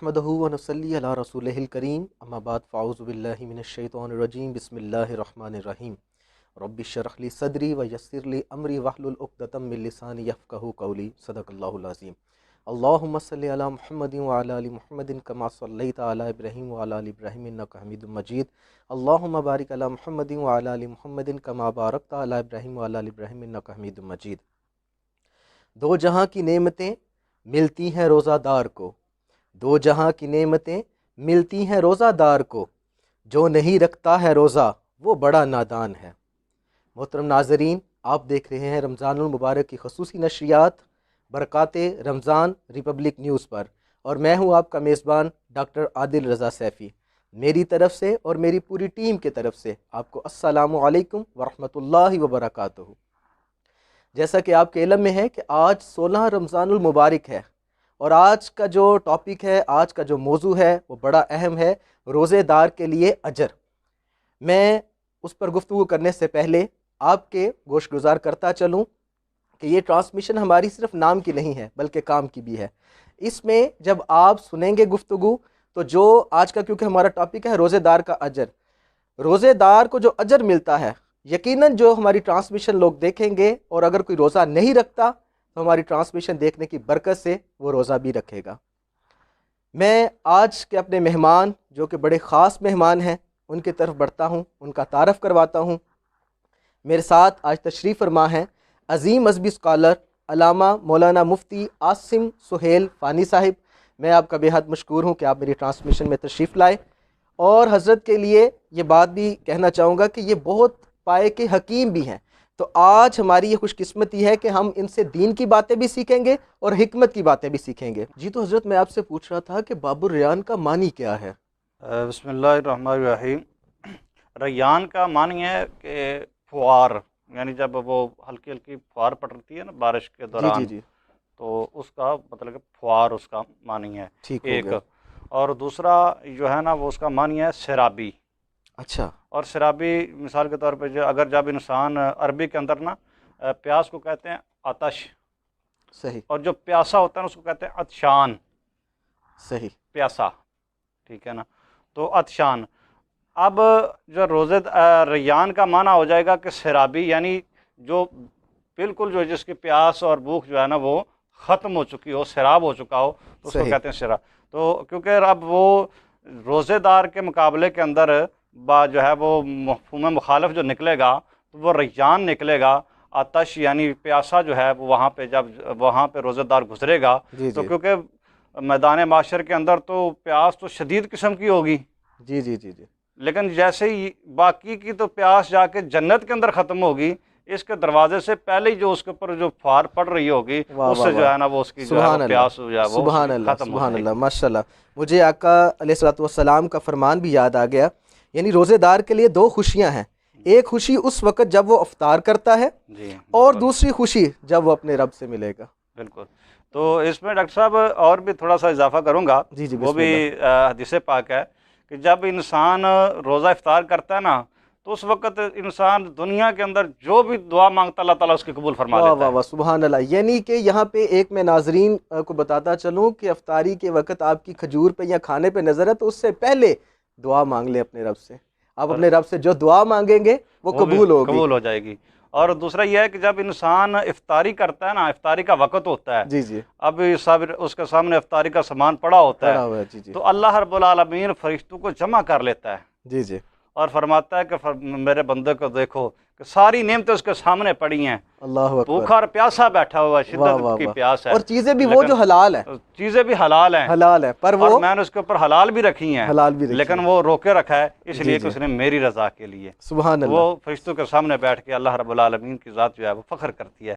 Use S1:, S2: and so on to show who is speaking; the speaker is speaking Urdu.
S1: نحمدہ ونصلی علی رسولہ الکریم اما بعد فاعوذ باللہ من الشیطان الرجیم بسم اللہ الرحمن الرحیم رب اشرح لی صدری ویسر لی امری واحلل عقدۃ من لسانی یفقہوا قولی صدق اللہ العظیم اللہم صلی علی محمد وعلی آل محمد کما صلیت علی ابراہیم وعلی آل ابراہیم انک حمید مجید اللہم بارک علی محمد وعلی آل محمد کما بارکت علی ابراہیم وعلی آل ابراہیم انک حمید مجید۔ دو جہاں کی نعمتیں ملتی ہیں روزہ دار کو، دو جہاں کی نعمتیں ملتی ہیں روزہ دار کو، جو نہیں رکھتا ہے روزہ وہ بڑا نادان ہے۔ محترم ناظرین، آپ دیکھ رہے ہیں رمضان المبارک کی خصوصی نشریات برکات رمضان ریپبلک نیوز پر، اور میں ہوں آپ کا میزبان ڈاکٹر عادل رضا سیفی۔ میری طرف سے اور میری پوری ٹیم کی طرف سے آپ کو السلام علیکم ورحمۃ اللہ وبرکاتہ۔ جیسا کہ آپ کے علم میں ہے کہ آج 16 رمضان المبارک ہے، اور آج کا جو ٹاپک ہے، آج کا جو موضوع ہے وہ بڑا اہم ہے، روزے دار کے لیے اجر۔ میں اس پر گفتگو کرنے سے پہلے آپ کے گوش گزار کرتا چلوں کہ یہ ٹرانسمیشن ہماری صرف نام کی نہیں ہے بلکہ کام کی بھی ہے۔ اس میں جب آپ سنیں گے گفتگو تو جو آج کا کیونکہ ہمارا ٹاپک ہے روزے دار کا اجر، روزے دار کو جو اجر ملتا ہے یقیناً جو ہماری ٹرانسمیشن لوگ دیکھیں گے، اور اگر کوئی روزہ نہیں رکھتا تو ہماری ٹرانسمیشن دیکھنے کی برکت سے وہ روزہ بھی رکھے گا۔ میں آج کے اپنے مہمان جو کہ بڑے خاص مہمان ہیں ان کی طرف بڑھتا ہوں، ان کا تعارف کرواتا ہوں۔ میرے ساتھ آج تشریف فرما ہیں عظیم مذہبی اسکالر علامہ مولانا مفتی عاصم سہیل فانی صاحب۔ میں آپ کا بے حد مشکور ہوں کہ آپ میری ٹرانسمیشن میں تشریف لائے، اور حضرت کے لیے یہ بات بھی کہنا چاہوں گا کہ یہ بہت پائے کے حکیم بھی ہیں، تو آج ہماری یہ خوش قسمتی ہے کہ ہم ان سے دین کی باتیں بھی سیکھیں گے اور حکمت کی باتیں بھی سیکھیں گے۔ جی تو حضرت میں آپ سے پوچھ رہا تھا کہ باب الریان کا معنی کیا ہے؟
S2: بسم اللہ الرحمن الرحیم۔ ریان کا معنی ہے کہ فوار، یعنی جب وہ ہلکی ہلکی فوار پڑتی ہے نا بارش کے دوران،
S1: جی
S2: تو اس کا مطلب کہ فوار اس کا معنی ہے
S1: ٹھیک ہو
S2: ایک،
S1: گیا۔
S2: اور دوسرا جو ہے نا وہ اس کا معنی ہے سیرابی۔
S1: اچھا،
S2: اور سیرابی مثال کے طور پہ جب انسان عربی کے اندر نا پیاس کو کہتے ہیں آتش،
S1: صحیح
S2: اور جو پیاسا ہوتا ہے اس کو کہتے ہیں عطشان۔
S1: صحیح،
S2: پیاسا، ٹھیک ہے نا، تو عطشان۔ اب جو روزے ریان کا معنی ہو جائے گا کہ سیرابی، یعنی جو بالکل جو جس کی پیاس اور بھوک جو ہے نا وہ ختم ہو چکی ہو، سیراب ہو چکا ہو، تو اس کو
S1: صحیح،
S2: کہتے ہیں سیراب۔ تو کیونکہ اب وہ روزے دار کے مقابلے کے اندر جو ہے وہ مفہوم مخالف جو نکلے گا تو وہ ریان نکلے گا۔ آتش یعنی پیاسا جو ہے وہ وہاں پہ جب وہاں پہ روزے دار گزرے گا تو کیونکہ میدان معاشر کے اندر تو پیاس تو شدید قسم کی ہوگی،
S1: جی جی جی جی،
S2: لیکن جیسے ہی باقی کی تو پیاس جا کے جنت کے اندر ختم ہوگی، اس کے دروازے سے پہلے ہی جو اس کے اوپر جو فار پڑ رہی ہوگی
S1: واہ
S2: اس
S1: واہ
S2: سے جو
S1: واہ،
S2: ہے نا وہ اس کی جو ہے
S1: سبحان
S2: وہ
S1: اللہ،
S2: پیاس جو ہے وہ
S1: سبحان اللہ،
S2: ختم ہو
S1: سبحان
S2: جائے
S1: اللہ،
S2: گی۔
S1: ماشاء اللہ۔ مجھے آقا علیہ الصلوۃ والسلام کا فرمان بھی یاد آ گیا، یعنی روزے دار کے لیے دو خوشیاں ہیں، ایک خوشی اس وقت جب وہ افطار کرتا ہے،
S2: جی
S1: اور
S2: بالکل
S1: دوسری خوشی جب وہ اپنے رب سے ملے گا۔
S2: بالکل۔ تو اس میں ڈاکٹر صاحب اور بھی تھوڑا سا اضافہ کروں گا،
S1: جی جی،
S2: وہ
S1: بسم
S2: بھی
S1: اللہ۔
S2: حدیث پاک ہے کہ جب انسان روزہ افطار کرتا ہے نا تو اس وقت انسان دنیا کے اندر جو بھی دعا مانگتا اللہ تعالیٰ اس کی قبول فرما
S1: واہ
S2: لیتا
S1: واہ
S2: ہے۔
S1: واہ، سبحان اللہ۔ یعنی کہ یہاں پہ ایک میں ناظرین کو بتاتا چلوں کہ افطاری کے وقت آپ کی کھجور پہ یا کھانے پہ نظر ہے تو اس سے پہلے دعا مانگ لیں اپنے رب سے، آپ
S2: اور
S1: اپنے رب سے جو دعا مانگیں گے وہ
S2: بھی
S1: قبول ہوگی۔
S2: قبول ہو جائے گی۔ اور دوسرا یہ ہے کہ جب انسان افطاری کرتا ہے نا، افطاری کا وقت ہوتا ہے،
S1: جی جی،
S2: اب سب اس کے سامنے افطاری کا سامان پڑا ہوتا
S1: پڑا
S2: ہے،
S1: ہوا ہے، جی جی
S2: تو اللہ رب العالمین فرشتوں کو جمع کر لیتا ہے
S1: جی جی،
S2: اور فرماتا ہے کہ میرے بندے کو دیکھو کہ ساری نعمتیں اس کے سامنے پڑی ہیں،
S1: اللہ اکبر،
S2: بھوکھا اور پیاسا بیٹھا ہوا ہے،
S1: واہ
S2: شدت
S1: واہ
S2: کی
S1: واہ،
S2: پیاس ہے،
S1: اور چیزیں بھی وہ
S2: لیکن
S1: جو حلال ہیں،
S2: چیزیں بھی حلال ہیں،
S1: حلال ہے، پر
S2: اور
S1: وہ
S2: میں نے اس کے اوپر حلال بھی رکھی ہیں،
S1: حلال بھی رکھی
S2: لیکن
S1: ہے۔
S2: وہ روکے رکھا ہے اس
S1: جی
S2: لیے کہ
S1: جی،
S2: اس نے میری رضا کے لیے،
S1: سبحان
S2: تو
S1: اللہ۔
S2: وہ فرشتوں کے سامنے بیٹھ کے اللہ رب العالمین کی ذات جو ہے وہ فخر کرتی ہے۔